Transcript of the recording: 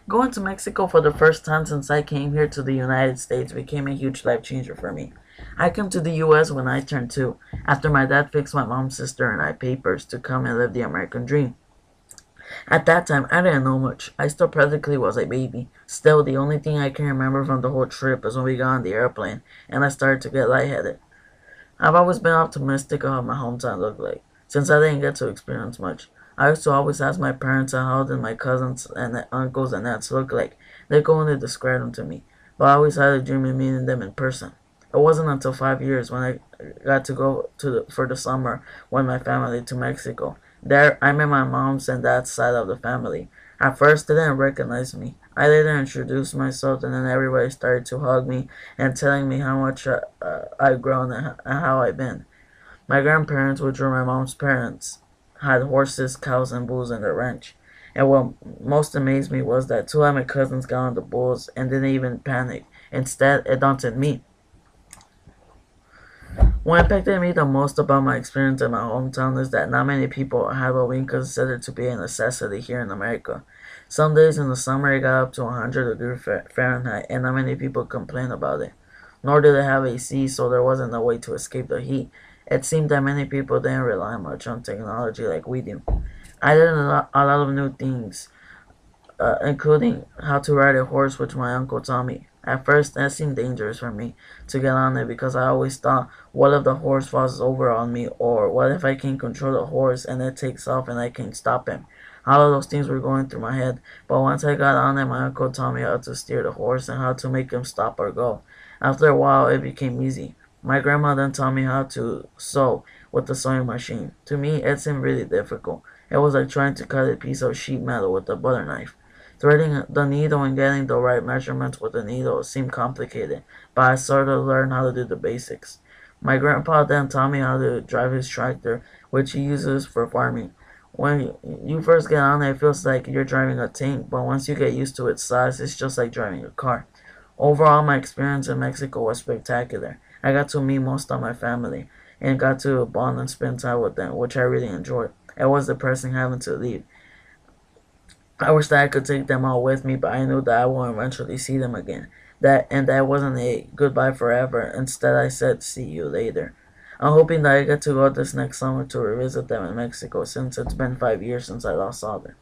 Going to Mexico for the first time since I came here to the United States became a huge life changer for me. I came to the US when I turned 2, after my dad fixed my mom's sister and I papers to come and live the American dream. At that time, I didn't know much. I still practically was a baby. Still, the only thing I can remember from the whole trip is when we got on the airplane and I started to get lightheaded. I've always been optimistic of how my hometown looked like, since I didn't get to experience much. I used to always ask my parents how did my cousins and uncles and aunts look like. They go and they describe them to me, but I always had a dream of meeting them in person. It wasn't until 5 years when I got to go for the summer with my family to Mexico. There, I met my mom's and dad's side of the family. At first, they didn't recognize me. I later introduced myself, and then everybody started to hug me and telling me how much I've grown and how I've been. My grandparents, which were my mom's parents, had horses, cows, and bulls in their ranch. And what most amazed me was that two of my cousins got on the bulls and didn't even panic. Instead, it daunted me. What impacted me the most about my experience in my hometown is that not many people have what we consider to be a necessity here in America. Some days in the summer it got up to 100 degrees Fahrenheit and not many people complain about it. Nor did they have AC, so there wasn't a way to escape the heat. It seemed that many people didn't rely much on technology like we do. I learned a lot of new things, including how to ride a horse, which my uncle taught me. At first, that seemed dangerous for me to get on it because I always thought, what if the horse falls over on me, or what if I can control the horse and it takes off and I can't stop him? All of those things were going through my head, but once I got on it, my uncle taught me how to steer the horse and how to make him stop or go. After a while, it became easy. My grandma then taught me how to sew with the sewing machine. To me, it seemed really difficult. It was like trying to cut a piece of sheet metal with a butter knife. Threading the needle and getting the right measurements with the needle seemed complicated, but I sort of learned how to do the basics. My grandpa then taught me how to drive his tractor, which he uses for farming. When you first get on it, it feels like you're driving a tank, but once you get used to its size, it's just like driving a car. Overall, my experience in Mexico was spectacular. I got to meet most of my family and got to bond and spend time with them, which I really enjoyed. It was depressing having to leave. I wish that I could take them all with me, but I knew that I will eventually see them again. That wasn't a goodbye forever. Instead, I said, see you later. I'm hoping that I get to go this next summer to revisit them in Mexico since it's been 5 years since I last saw them.